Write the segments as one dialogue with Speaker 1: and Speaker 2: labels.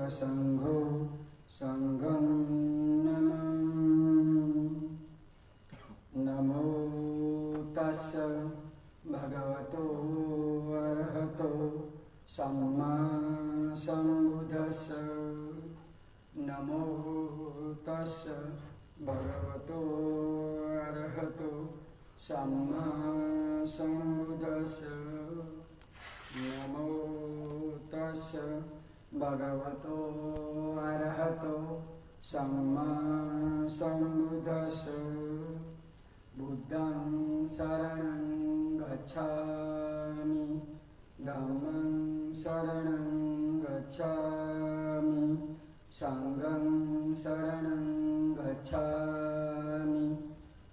Speaker 1: संघो संघं नमो तस् भगवतो अरहतो सम्मा सम्बुद्धस्स नमो तस् भगवतो अरहतो सम्मा सम्बुद्धस्स नमो तस् भगवतो अरहतो सम्मा सम्बुद्धस्स बुद्धं शरणं गच्छामि धम्मं शरणं गच्छामि संघं शरणं गच्छामि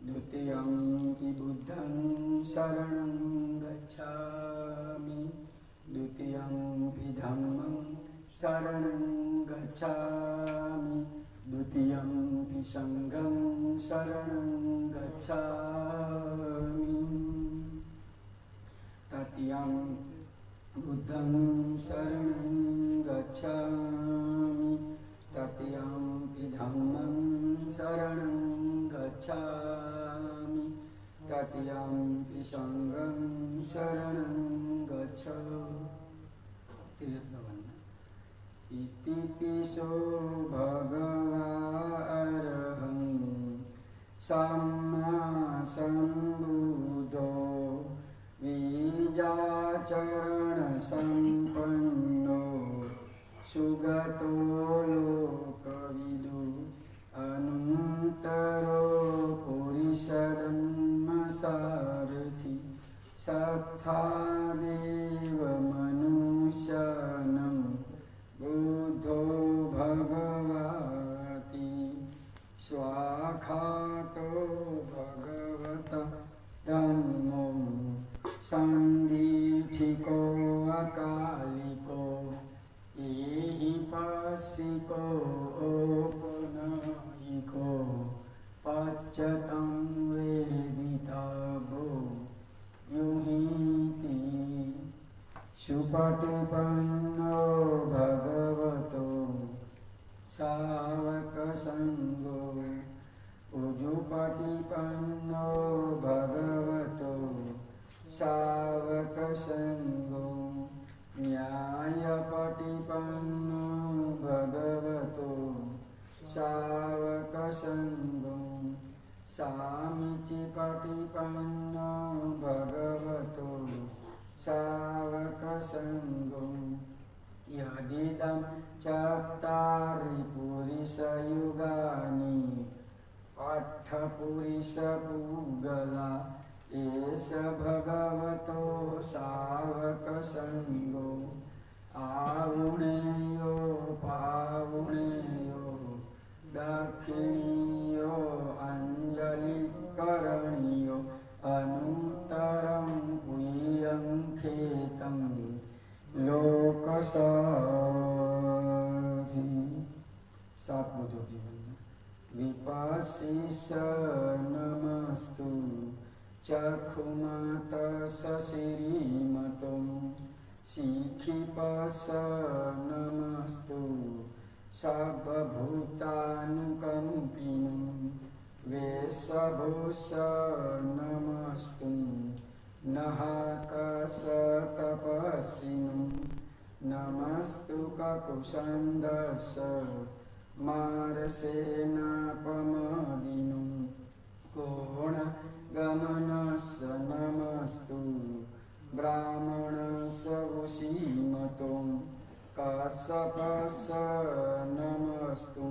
Speaker 1: द्वितीयं हि बुद्धं शरणं गच्छामि द्वितीयं हि धम्मं शरणं गच्छामि द्वितीयं हि संघं शरणं गच्छामि तृतीयं बुद्धं शरणं गच्छामि तृतीयं हि धम्मं शरणं गच्छामि तृतीयं हि संघं शरणं गच्छामि। इति पिशो भगवारहं सम्मा सम्बुद्धो बीजाचरणसम्पन्नो सुगतो लोकविदु अनन्तरो पुरुषधर्मसारथि सत्तादेव मनुष्यानं बुद्धो भगवति स्वाखातो भगवता धम्मो सन्दिठिको अकालिको एहि पासिको औपनयिको पच्यतं वेदितव्यो युहीति सुपटिपन्नो भगवतो सावकसङ्गो उजुपटिपन्नो भगवतो सावकसङ्गो न्यायपटिपन्नो भगवतो सावकसङ्गो सामीचिपटिपन्नो भगवतो सावकसङ्गो यदिदं चत्तारि पुरुषयुगानि अट्ठपुरुषपूगला एष भगवतो सावकसङ्गो आवुणेयो पावुणेयो दक्षिणीयो अञ्जलिकरणीयो अनुत्तरं गुह्यं खेतं लोकसाधि। सात बुद्धो जीवन विपाशिष नमस्तु चक्षुमत सश्रीमतं शिखिपस नमस्तु सर्वभूतानुकम्पिनं वेशभूष नमस्तु नहाकसतपस्विनं नमस्तु ककुसन्दस मारसेनापमदिनं कोणगमनस्य नमस्तु ब्राह्मणस्य वशीमतं कश्यपस्य नमस्तु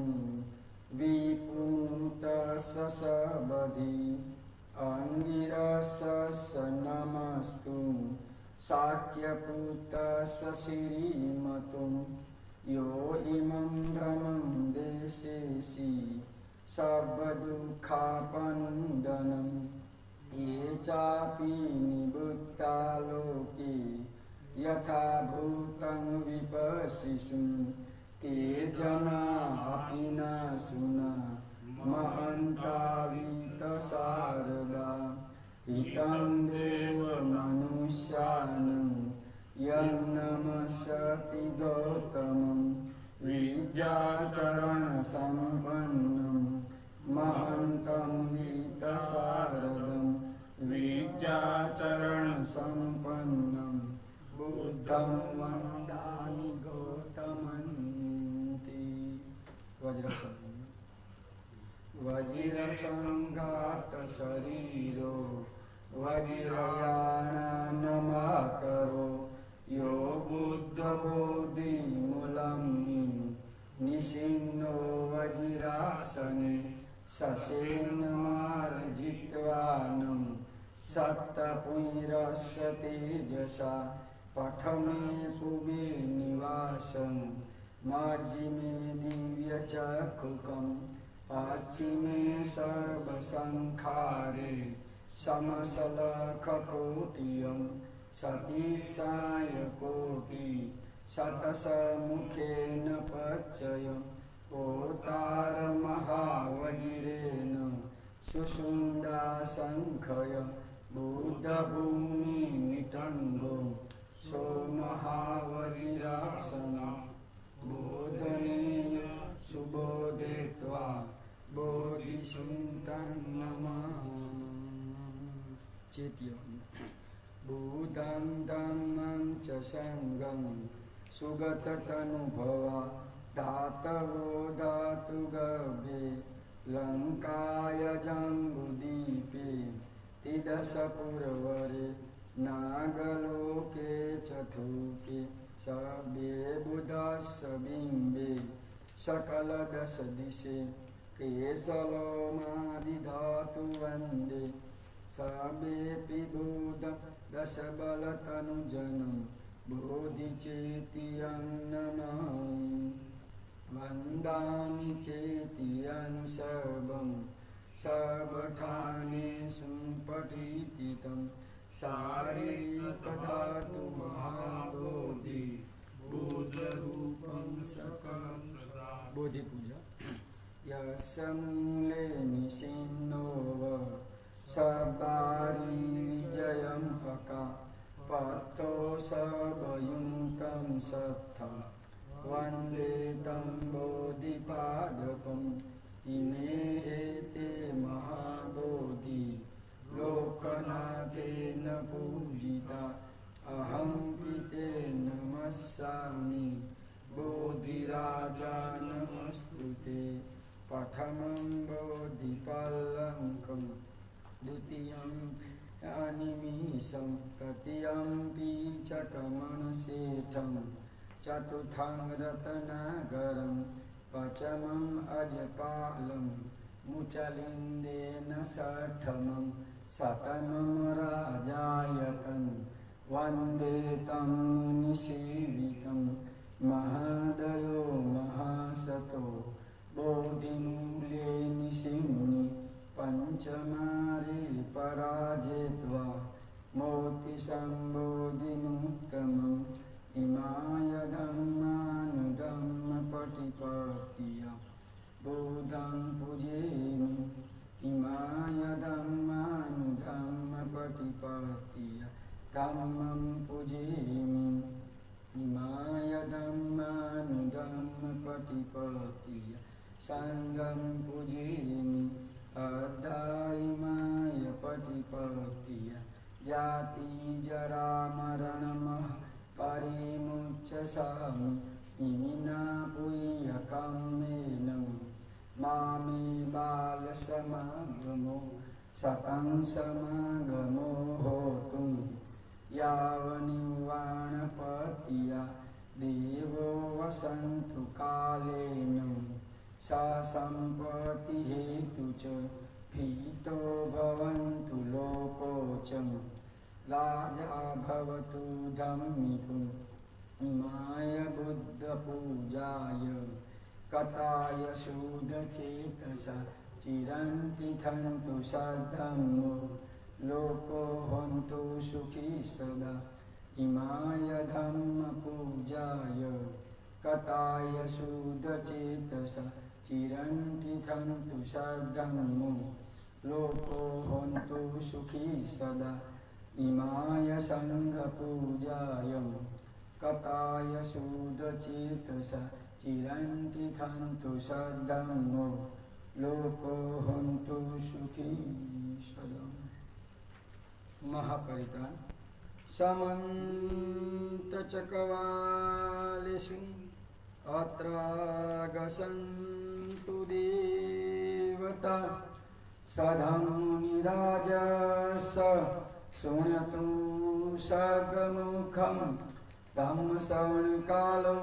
Speaker 1: विपुतस्य सबधि अंगिरसस्य नमस्तु शाक्यपुतस्य श्रीमतं यो इमं धमं देशेसि सर्वदुःखापन्दनं ये चापि निवृत्ता लोके यथा भूतं विपश्यिषुं ते जना अपि न सुना महन्ता वीतशारदा हितं देव मनुष्यानं यन्नमस्ति गौतमं विद्याचरणसम्पन्नं महन्तं वीतशारदं विद्याचरणसम्पन्नं बुद्धं वन्दामि गौतमन्ति। वज्रसङ्घातशरीरो वज्रयानमाकरो यो बुद्धबोधिमूलं निषिन्नो वज्रासने ससेन मार्जित्वानं सप्तपुरस्य तेजसा पठमे पुवे निवासं मज्जिमे दिव्यचक्षुकं पश्चिमे सर्वसंखारे समसलखकोटियं सतीसायकोटि शतसमुखेन पच्यं कोतारमहावज्रेण सुषुण्डाशङ्खय बुद्धभूमिनिटङ्गो सोमहावज्रासन बोधनेय सुबोधयित्वा बोधिसन्तं नमः। बुद्धं धम्मं च सङ्घं सुगततनुभवा धातवो धातुगभे लङ्काय जम्बुदीपे तिदशपुरवरे नागलोके चतुर्थे सबे बुधस्य बिम्बे सकलदशदिशे केशलोमादिधातु वन्दे सबेऽपि बुधं दशबलतनुजनं बोधिचेतियं नमामि। वन्दामि चेतियं सर्वं सर्वठाने सुपठितं शारीरिकधातु महाबोधि बुद्धरूपं सकलं बोधिपूजा यस्य मूले निषिन्नो सबारी विजयं पका पत्तो सर्वयुक्तं सत्था वन्दे तं बोधिपादपम् इमे ते महाबोधि लोकनाथेन पूजिता अहं पिते नमस्सामि बोधिराजा नमस्तुते। प्रथमं बोधिपल्लङ्कं द्वितीयं अनिमिषं तृतीयं पीचकमणशेषं चतुर्थं रत्नाकरं पञ्चमम् अजपालं मुचलिन्देन षष्ठमं सप्तमं राजायतं वन्दे तं मुनिसेवितं महादयो महासतो बोधिमूले निषिन्नि पञ्चमारे पराजेत्वा मोतिसम्बोधिमुत्तमम् इमाय धम्मानुधम्मपटिपत्तिय बुद्धं पूजयामि। इमाय धम्मानुधम्मपटिपत्तिय धम्मं पूजयामि। इमाय धम्मानुधम्मपटिपत्तिय सङ्घं पूजयामि। अद्धाइमाय पटिपत्तिय जाति जरा मरणमः परिमुच्यसामि। इमिना पुय्यकं मेनं मामे बालसमागमो सतं समागमो होतु यावनिर्वाणपत्या देवो वसन्तु कालेन सा सम्पत्तिहेतु च भीतो भवन्तु लोकोचम् राजा भवतु धम्मिको इमाय बुद्धपूजाय कथाय शुद्धचेतसा चिरन्ति थन्तु सद्धम्मो लोको हन्तु सुखी सदा। इमाय धम्मपूजाय कथाय शुद्धचेतसा चिरन्ति थन्तु सद्धम्मो लोको हन्तु सुखी सदा। इमाय सङ्घपूजाय कथाय शुद्धचेतसा चिरन्ति खन्तु सद्धम्मो लोको हन्तु सुखी सदा। महापरित्राण समन्तचक्रवालेषु अत्रागसन्तु देवता सधमुनिराजस शृण्वतु सर्गमुखं धम्मश्रवणकालो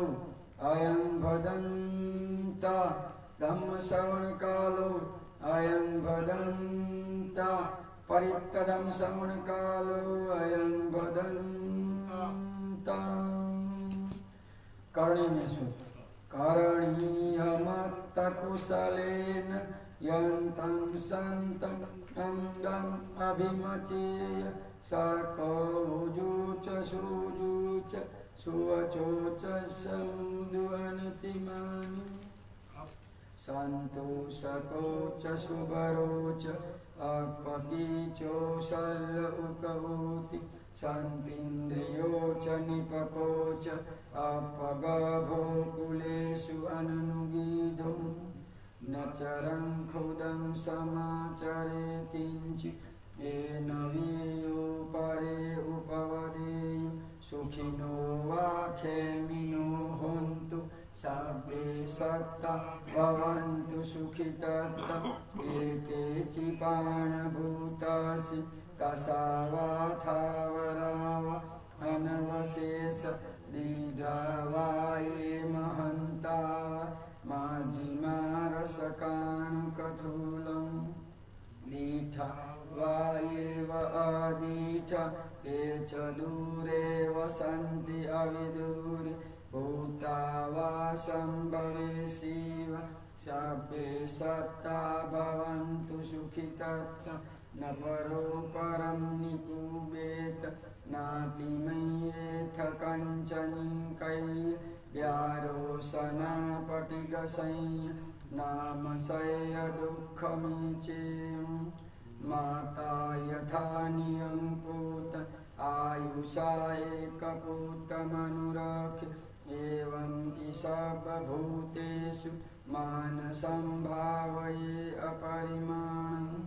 Speaker 1: अयं भदन्ता धम्मश्रवणकालो अयं भदन्ता परित्तदं श्रवणकालो अयं भदन्ता। कर्णेषु करणीयमत्तकुशलेन यन्तं सन्तं नन्दम् अभिमचेय सकौजुच सुजुच सुवचोच समुद्वनतिमानि सन्तोषकोच सुवरोच अपकीचोषल उकऊति शान्तीन्द्रियोच निपकोच अपगभोकुलेषु अनुगीधो न चरं खुदं समाचरे किञ्चित् येन वीयो परे उपवदेयु सुखिनो वा खेमिनो हन्तु सर्वे सत्ता भवन्तु सुखितत्ता एते चिपाणभूतासि कसावाथावरावा अनवशेष दीर्घावाये महन्तावा माजिमारसकाणुकथूलं दीठा वायेव अदीठा ते च दूरे वसन्ति अविदूरे भूता वा सम्भवेशिव सर्वे सत्ता भवन्तु सुखितत्ता न परो परं निकुबेत नातिमयेथ कञ्चनीकैः व्यारोसनापटिगसंय नामसय दुःखमीचेयं माता यथा नियं पूत आयुषा एकपूतमनुरक्ष्य एवं हि सर्वभूतेषु मानसं भावये अपरिमाणम्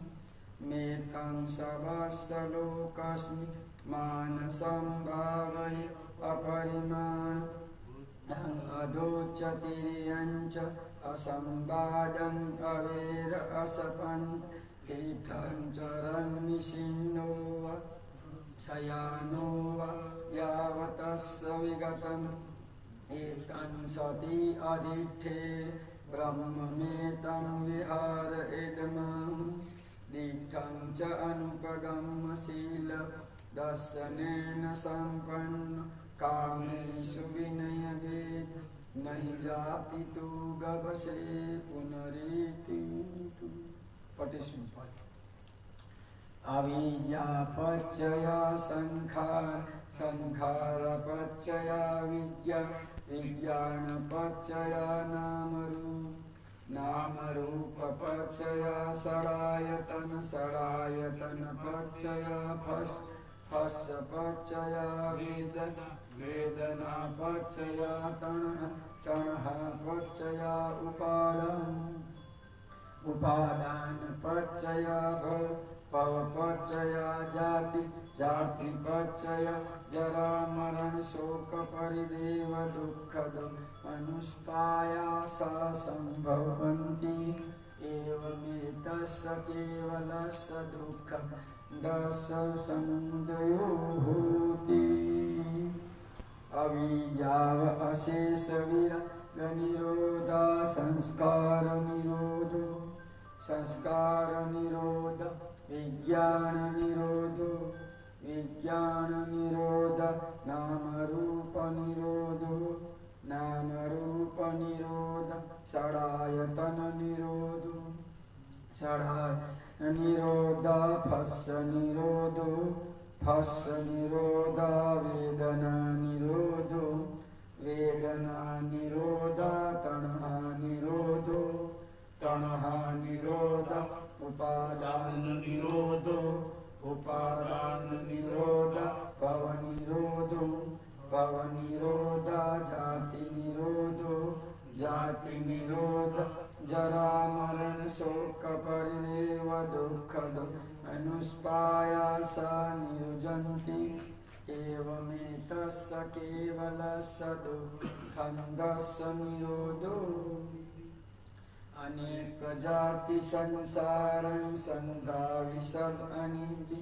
Speaker 1: मेतं सवस्सलोकस्मि मानसं भावये अपरिमाणम् अधोचतिर्यञ्च असंवादं अवेर असपन् तीर्थं चरन्निशिन्नो वा शयानो वा यावतस्य विगतम् एतं सति अधिष्ठे ब्रह्ममेतं विहार इदमं दीक्षं च अनुपगम्यशील दर्शनेन सम्पन्न कामेषु विनयदेत नहि जाति तु गवसे पुनरीति तु। 40वां पद। अविद्या पच्चया संखार संखार पच्चया विद्या विज्ञान पच्चया नामरूप नामरूप पच्चया षडायतन षडायतन पच्चया फस् फस् पच्चया वेदना वेदना पच्चया तणः तणः पच्चया उपादान उपादान पच्चया भव भव पच्चया जाति जाति पच्चया जरा मरण शोक परिदेव दुःखद मनुष्पायासा संभवन्ति एवमेतस्य केवलस्य दुःखं दश समुदयो भूति। अविद्याव अशेष विराग निरोधा संस्कार निरोधो संस्कार निरोध विज्ञान निरोधो विज्ञान निरोध नाम रूप निरोधो नाम रूप निरोध षडायतन निरोधो षडायतन निरोध फस् निरोधो फस् निरोध वेदना निरोधो वेदना निरोध तणः निरोधो तणः निरोध उपादान निरोधो उपादान निरोध भव निरोधो भव निरोध जाति निरोधो निरोध जरा मरण शोक परिदेव दुःखद अनुस्पायासा निरुजन्ति एवमेतस्य केवलस्य दुःखन्दस्य निरोधो अनेक जाति संसारं संधाविशद अनिति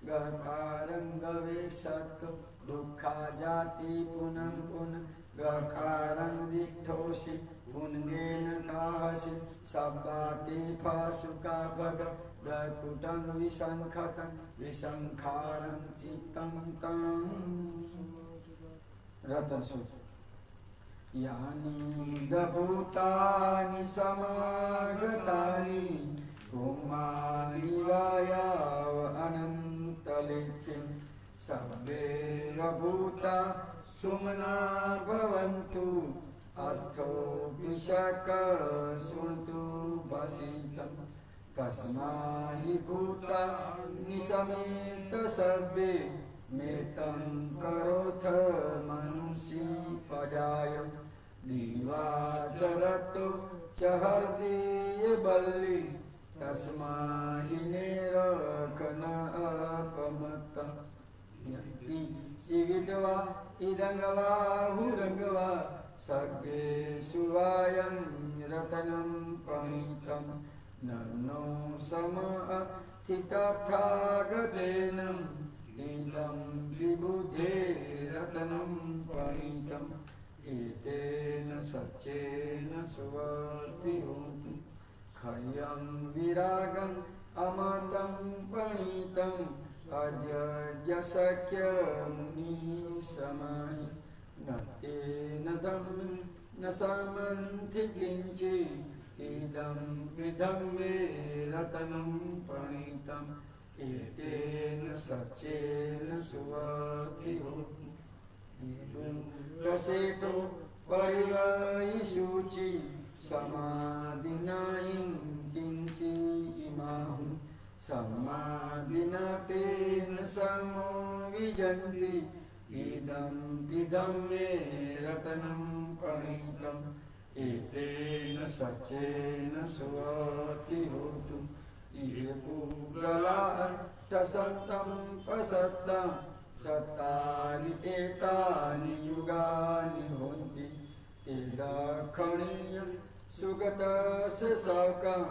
Speaker 1: गकारं गवेशत दुःखा जाति पुनः पुनः गकारं दिठोषि पुनगेन काहसि सब्बाति फासुका भग गकुटं विशंखतं विशंखारं चित्तं तं रतन सूत्र यानि दभूतानि समागतानि कुमानि वायाव अनन्तलेख्यं सर्वे भूता सुमना भवन्तु अथो विशक शृणुतु वसितं तस्माहि भूता निसमेत सर्वे मेतं करोथ मनुषी पजाय दिवाचरतो च हृदय बल्लि तस्माहि निरखन अपमत यदि शिविद्वा इदंगवा हुरंगवा सर्वे सुवायं रतनं पणितं नन्नो समअथितथागतेन इदं विबुधे रतनं पणितम् एतेन सच्चेन सुवर्तिहोतु खयं विरागम् अमतं पणितम् अद्य यशक्य मुनिसमाहि न तेन धम्मं न समन्ति किञ्चित् इदं विधं मे रतनं पणितम् एतेन सच्चेन सुवर्तिहोतु रसेतो परिवायि शुचि समाधिनायं किञ्चि इमाहु समाधिना तेन समो विजन्ति इदं विधं मे रतनं पणितम् एतेन सच्चेन सुवर्तिहोतु ये पूगला अष्टसप्तं पसत्तं चत्वारि एतानि युगानि होन्ति एदाखणीयं सुगतस्य साकम्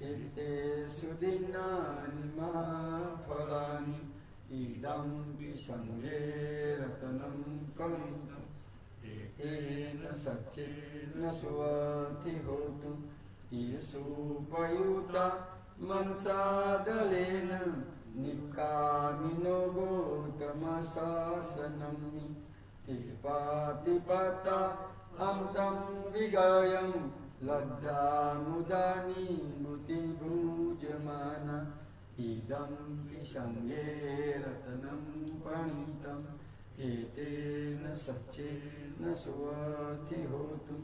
Speaker 1: एतेषु दिनानि महाफलानि इदं विसङ्गे रतनं पणितम् एतेन सच्चेन सुवर्तिहोतु येषुपयुता मनसादलेन निकामिनो गौतमशासनम् ते पातिपता अमृतं विगायं लब्धामुदानि मुतिभुजमान इदं विसङ्गे रतनं पणितम् एतेन सच्चेन सुवर्तिहोतु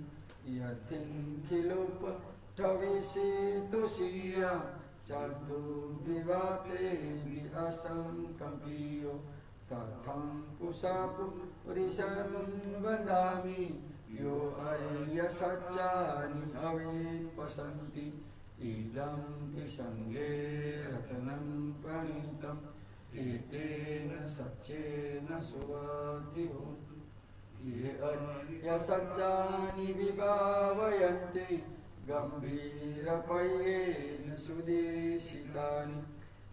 Speaker 1: यत्किञ्चिलोपठविषितुषीया चतुर्विवाते विअसङ्कम्पियो तथं पुषापुरिशं वदामि यो अर्य सच्चानि अवेपसन्ति इदं विसङ्गे रतनं पणितम् एतेन सच्चेन सुवर्तिहोतु ये अर्य सच्चानि विभावयन्ति गम्भीरपयेन सुदेशितानि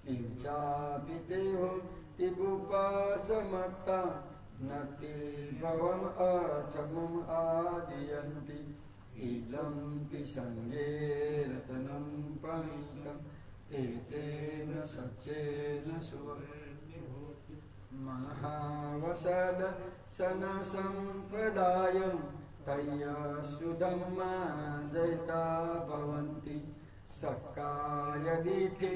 Speaker 1: किञ्चापि देहो तिबुपासमत्ता न ते भवम् अथमम् आदियन्ति इदं विसङ्गे रतनं पणितम् एतेन सच्चेन सुवर्तिहोतु महावसद सनसम्प्रदायं तय्यसुधम्मा जयता भवन्ति सक्कायदीठे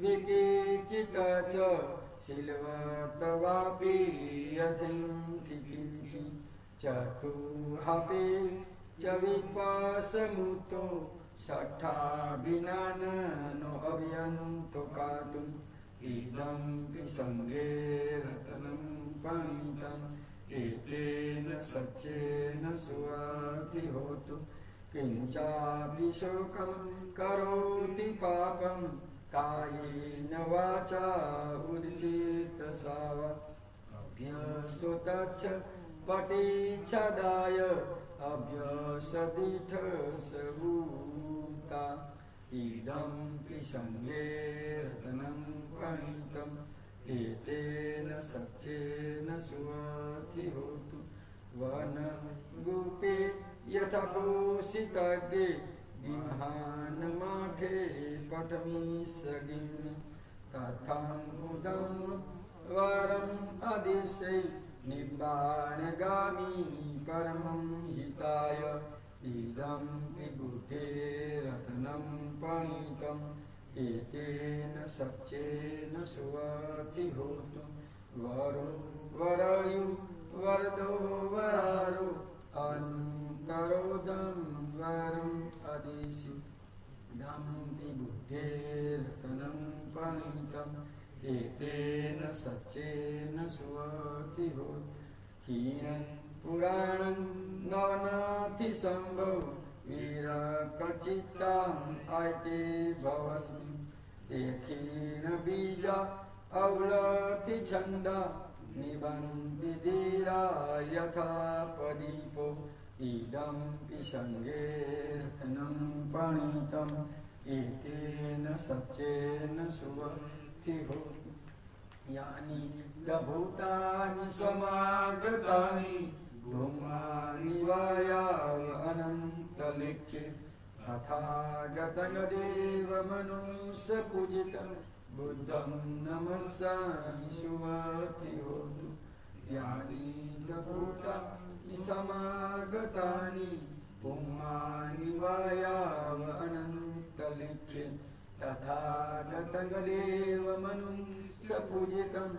Speaker 1: विकीचित च शिल्वतवापि यथिन्ति किञ्चि चतुर्हपे च विपासमुतो षट्ठाभिनानो अव्यन्तो कातुम् इदं विसङ्गे रतनं पणितम् एतेन सच्चेन सुवर्तिहोतु किंचापि शोकं करोति पापं कायेन वाचा उर्जितसा वा अभ्यसोतच्च पठेच्छदाय अभ्यसदिथसभूता इदं पिसङ्गे रत्नं प्रणीतम् एतेन सच्चेन सुमति होतु वनगुपे यथा पोषितगे गिंहानमाठे पठमीसगिन् तथामुदं वरम् अदिशै निब्बाणगामी परमं हिताय इदं विबुधे रत्नं प्रणीतम् एतेन सच्चेन सुमति होतु वरो वरयु वरदो वरारो अन्तरोदं वरम् अदिशि दं विबुधे रत्नं प्रणीतम् एतेन सच्चेन सुमति होतु कीनं पुराणं नवनाथिसम्भव वीरकचित्ताम् आयते भवस्मि एकेन बीजा अवलति छन्दा निबन्धि धीरा यथा प्रदीपो इदं पिसङ्गे रत्नं प्रणीतम् एतेन सच्चेन सुमति होतु यानि भूतानि समागतानि भूमानि वायाव अनन्तलिख्ये तथागतगदेव मनुष्यपूजितं बुद्धं नमस्सामि सुमति होतु यानि भूतानि समागतानि भूमानि वायाव अनन्तलिख्ये तथागतगदेव मनुष्यपूजितं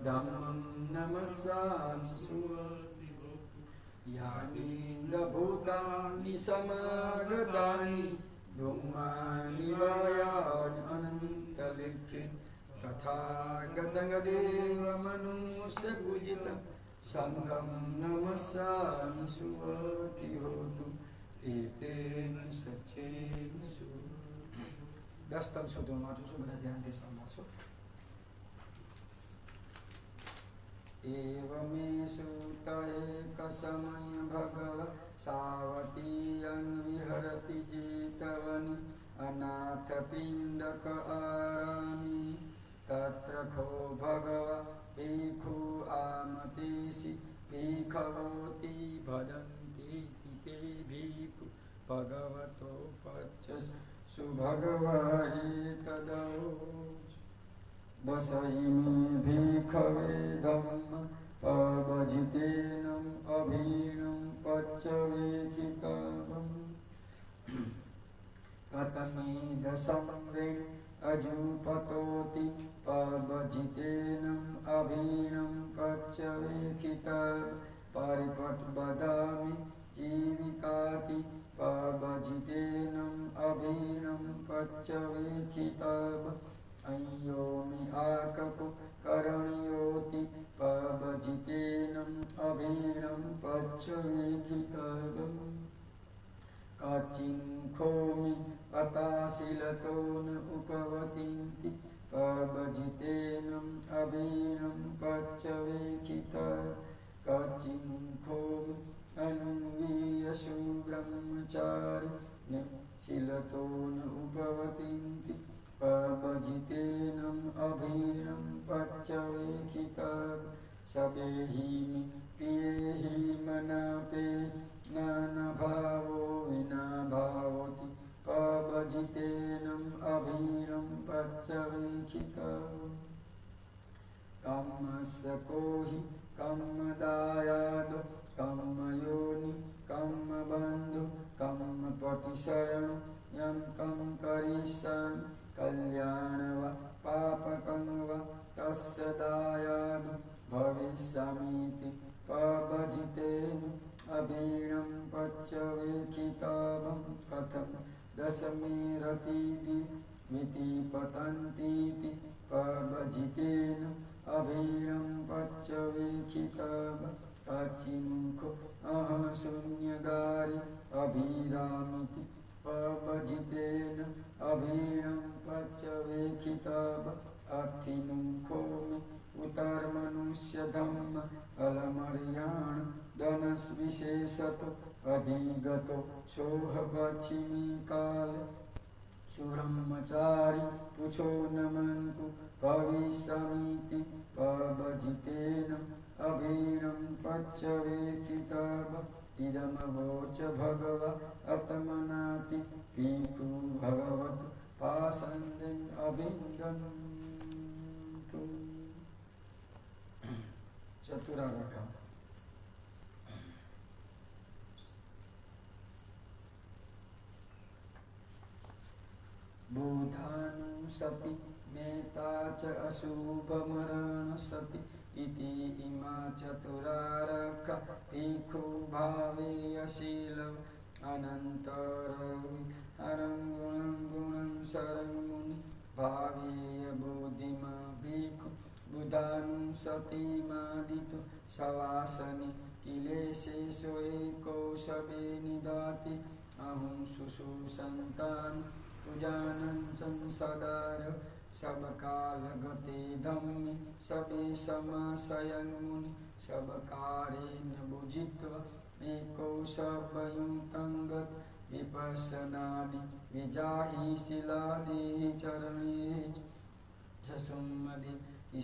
Speaker 1: धम्मं नमस्सामि सुमति यानि भूतानि समागतानि भूमानि वायानि अनन्तलिख्ये तथागतगदेव मनुष्यपूजितं संघं नमस्सामि सुमति होतु एतेन सच्चेन सुमति 10 तल सुधो वाँचु छु बधा ध्यान दे सम्झछु एवमेषु तैकसमय भगव सावतीयं विहरति जेतवनि अनाथपिण्डक आरामि तत्र खो भगव भिक्षु आमतेषि भिक्षवती भजन्ति ते भिक्षु भगवतो पच्च सुभगवहि तदौ दशयिमे भिक्षवे धम्म पवजितेनम् अभीनं पच्चवेक्षितम् कथमेदसंरे अजुपतोति पवजितेनम् अभीनं पच्चवेक्षितम् परिपट वदामि जीविकाति पवजितेनम् अभीनं पच्चवेक्षितम् अय्योमि आकपु करणीयोति पवजितेनम् अभीनं पच्चवेक्षितम् काचिन्खोमि पताशिलतो न उपवतिन्ति पवजितेनम् अभीनं पच्चवेक्षितम् काचिन्खोमि अनुवीयसु ब्रह्मचारि शिलतो न उपवतिन्ति पवजितेनम् अभीनं पच्चवेक्षितम् सवेहिमि प्रियेहि मनापे नानभावो विना भावति पवजितेनम् अभीनं पच्चवेक्षितम् कम्मस्य कोहि कम्मदायादो कम्मयोनि कम्मबन्धु कम्मपटिशरणु यं कं करिष्यामि कल्याण वा पापकं वा तस्य दायादो भविष्यामीति पवजितेन अभीनं पच्चवेक्षितम् कथं दशमेरतीति मिति पतन्तीति पवजितेन अभीनं पच्चवेक्षितम् अचिमुखो अहशून्यगारि अभिरामिति पवजितेन अभीणं पच्यवेक्षितव अथिमुखोमि उतर्मनुष्यधम्म अलमर्याण धनस्विशेषतो अधिगतो सोहवचिमी काल सुब्रह्मचारी पुछो नमन्तु भविष्यमीति पवजितेन अभीणं पच्यवेक्षितव इदमवोच भगव अतमनाति पीतु भगवतु पासन्दन् अभिन्दन्तु। चतुरार्घ। बुधानुसति मेता च अशुभमरणसति इति इमा चतुरार्घ भिक्षु भावेयशीलम् अनन्तरं गुणं गुणं शरणमुनि भावेय बुद्धिमा भिक्षु बुधानुसतिमादितु सवासनि किलेशेषु एकौषभे निदाति अहं सुसुसन्तान् पूजानं संसदार सब काल गते धम्मि सबे समाशयं मुनि सब कारेण बुझित्वा एकौषभयुक्तं गत विपश्यनादि विजाहि शिलादेः चरणे झसुम्मदि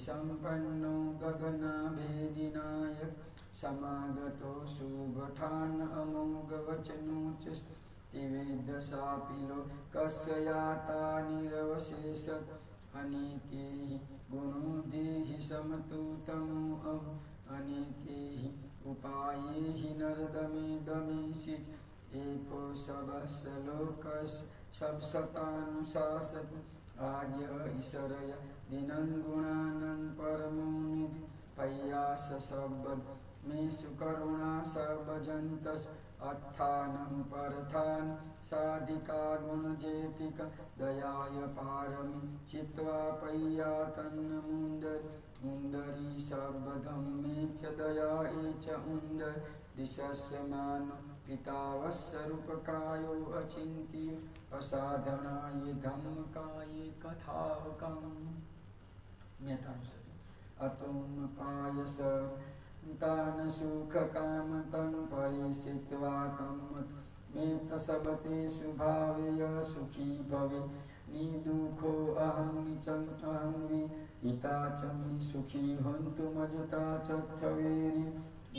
Speaker 1: सम्पन्नो गगनाभेदिनायक समागतो सुगठान् अमोघवचनो च तिवेदशापिलो कस्य याता निरवशेषत् अनेके हि गुणो देहि समतुतमो अहम् अनेके हि उपाये हि नरदमेदमेषि एको सबस्य लोकस्य सबसतानुशासत् आर्य ईश्वरय दिनं गुणानं परमो निधि पय्यास सबद मे सुकरुणा सर्वजन्तस् अत्थानं परथान साधिका गुणजेतिका दयाय पारमि चित्वा पय्यातन्न मुन्दरी सर्वधम्मे च दया च उन्दर दिशस्य मानो पितावस्य रूपकायो अचिन्त्य असाधनाय धम्मकाये कथावकम् मेधांसति अतुम पायस तान सुख काम तं परिषित्वा कम्मत मेत सबते सुभावेय सुखी भवे निदुखो अहं निचं अहं विहिता च मे सुखी हन्तु मजता च थवेरि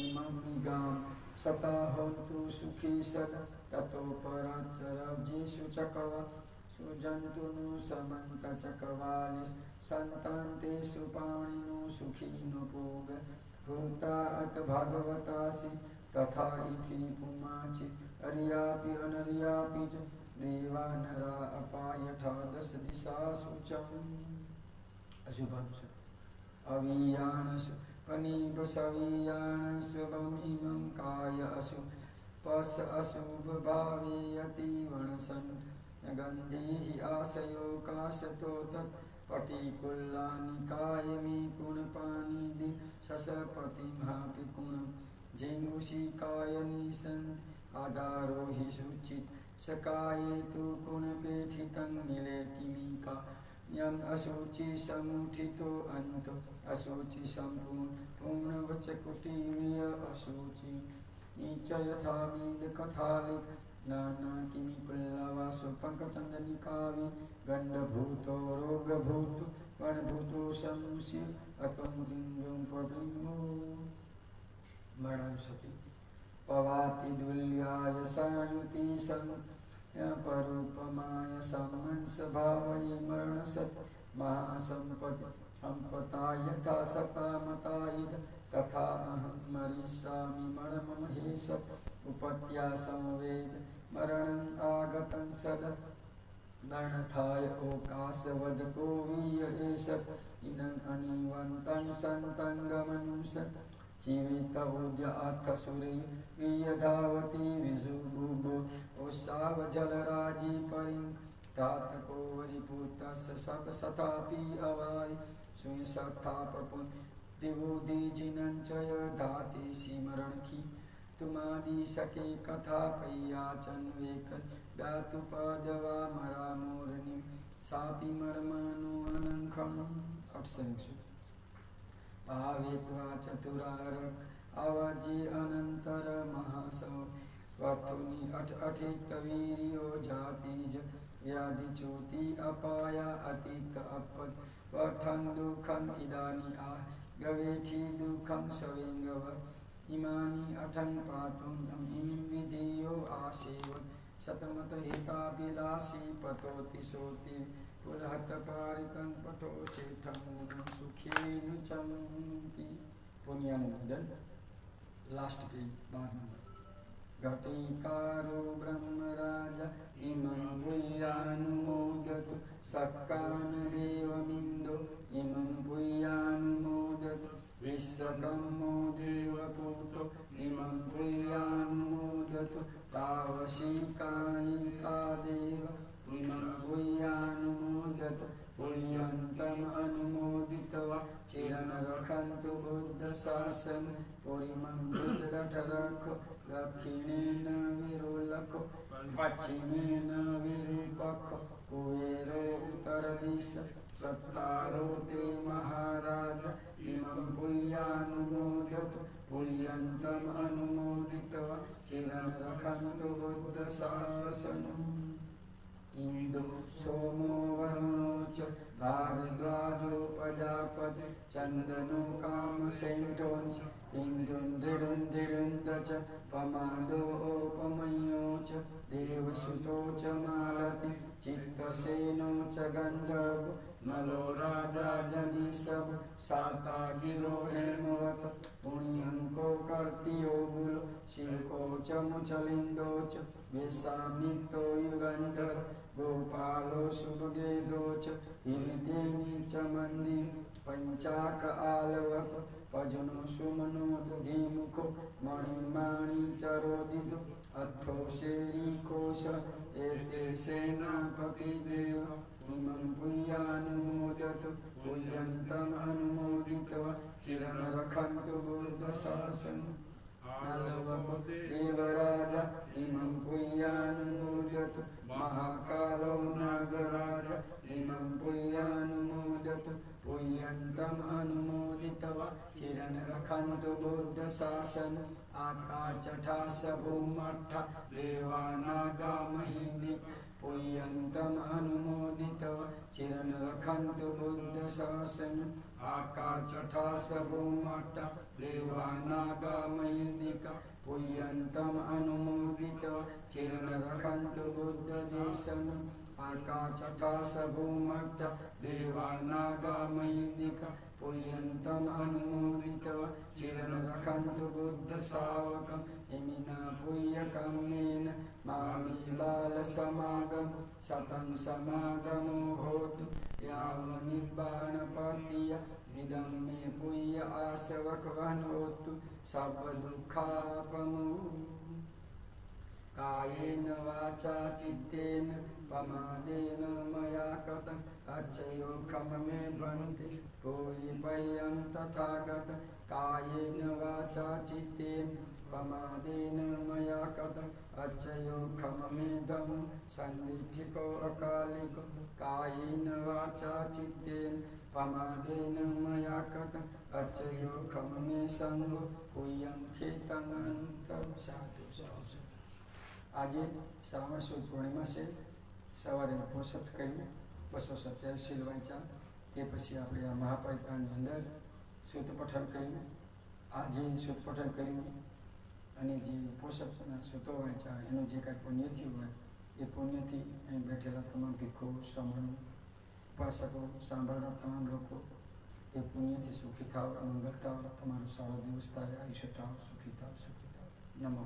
Speaker 1: इमं निगाम सता हन्तु सुखी सदा ततो परचरजेषु चकवा सुजन्तुनु समन्त चकवालिस् सन्तान्तेषु पाणिनो सुखिनो भोग भूता अत भागवतासि तथा इति पुमाचि अर्यापि अनर्यापि च देवा नरा अपायठा दश दिशासु च अशुभंसु अवीयानसु पनीपसवीयानस्वभमिमं काय असु पस अशुभ भावे अतीवणसन् गन्धेहि आशयो काशतो तत् पटिकुल्लानि कायमे गुणपानि ससपतिमहापि गुणं जेङ्गुषिकायनि सन्ति आधारो हि शुचित सकाये तु गुणपेठितं मिले किमिका यम् अशुचि समुठितो अन्तो अशुचि सम्पूर्ण पूर्णवचकुटिर्य अशुचि नीच यथा वेद कथालिक नाना किमि पुल्लवासु पंकचंदनिकावि गंडभूतो रोगभूतो वर्णभूतो समुषि अतं दिंजं पदिमो मरणसति पवाति दुल्याय सायुति सं परूपमाय सम्मंस भावये मरणसत् महासंपति संपता यथा सता मतायुध तथा अहं मरिष्यामि मरणमहेशत् उपत्या संवेद मरणं आगतं सदा मरणथाय ओकाशवदको वीय एषत् इदं अनिवन्तं सन्तं गमनुषत् जीवितौद्य अथ सुरे वीयधावति विषुभुभो ओषावजलराजी परिं तातको वरिपुतस्य सबसतापि अवारि सुयशथापपुन् दिवोदीजिनञ्चय धाति सिमरणखी तुमादि सके कथा पैयाचन वेकल व्यातुपदवा मरा मोरनी सापि मर्मानु अनंखम अक्षरिक्षु भावेत्वा चतुरारक आवाजी अनंतर महासव वथुनि अठित वीर्यो जातिज व्याधि चोति अपाया अतीत अपद वठन दुखम इदानी आ गवेठी दुखम सवेंगव इमानि अठन पातुम इमिं विधेयो आसेवत शतमत हिताभिलाषी पतोति सोति पुलहत पारितं पठो शेठम सुखी विचमति पुण्यानुमोदन लास्ट के बाद नंबर घटिकारो ब्रह्मराज इमं भूयानुमोदतु सक्कानदेवमिन्दो इमं भूयानुमोदतु विश्वकर्मो देवपूतो इमं भूयानुमोदतु तावशीकायिका देव इमं भूयानुमोदतु पुण्यन्तम् अनुमोदित्वा चिरं रक्षन्तु बुद्धशासनं पुरीमं बुद्धरठरखो दक्षिणेन विरुलखो पश्चिमेन विरूपखो कुबेरो उत्तरदिश चत्वारो ते महाराज इमं भूयानुमोदतु पुण्यन्तम् अनुमोदित्वा चिरं रक्षन्तु बुद्धशासनम् इंदु सोमो वरुणो च भारद्वाजो प्रजापति चंदनो कामसेठो इंदुंदिरुंदिरुंद च पमादो उपमयो च देवसुतो च मालति चित्तसेनो च गंधर्व नलो राजा जनिसव साता गिरो हेमवत पुण्यंको कर्तियो बुलो शिल्को च मुचलिंदो च वेशामितो युगंधर गोपालो सुभगेदो च हिरितेनि च मंदी पंचाक आलवक पजनो सुमनो धीमुखो मणिमाणि चरोदितो अथो शेरी कोश एते सेनापति देव इमं भूयानुमोदतु भूयन्तम् अनुमोदित्वा चिरं रक्षन्तु बुद्धशासनम् आलवको देवराज इमं भूयानुमोदतु महाकालो नागराज इमं भूयानुमोदतु भूयन्तम् अनुमोदित्वा चिरं रक्षन्तु बुद्धशासनम् आकाशठास भूमठ देवानागा महिनी पुयन्तम् अनुमोदित्वा चिरं रक्षन्तु बुद्धशासनम् आकाशठास भूमठ देवानागा महिनिका पुयन्तम् अनुमोदित्वा चिरं रक्षन्तु बुद्धदेशनम् आकाशठास भूमठ देवानागा महिनिका पुयन्तम् अनुमोदित्वा चिरं रक्षन्तु बुद्धशावकम् इमिना पुय्यकम्मेन मामि बालसमागम शतं समागमो भवतु यावन्निब्बाणपतिय इदं मे पुय्य आसवकवनोतु सर्वदुःखापमो कायेन वाचा चित्तेन प्रमादेन मया कृतम् अचयोखम मे भन्ति पूयिपय्यं तथागत कायेन वाचा चित्तेन प्रमादेन मया कृतम् अचयोखम मे दम सन्दिठिको अकालिको कायेन वाचा चित्तेन प्रमादेन मया कृतम् अचयोखम मे संगो पुय्यं खेतमन्तं साधु साधु। आज श्रावण सुद पूर्णिमा से सवारे पोषत कही 227 शील वाचा ते पछी આપણે આ મહાપરિત્રાણની અંદર સુત પઠન કર્યું આજે સુત પઠન કર્યું અને જે પોષકના સુતો વાંચ્યા એનું જે કાંઈ પુણ્ય થયું હોય એ પુણ્યથી અહીં બેઠેલા તમામ ભીખો શ્રમણો ઉપાસકો સાંભળનાર તમામ લોકો એ પુણ્યથી સુખી થાવ મંગલ થાવ તમારો સારો દિવસ થાય આયુષ્ય થાવ સુખી થાવ નમો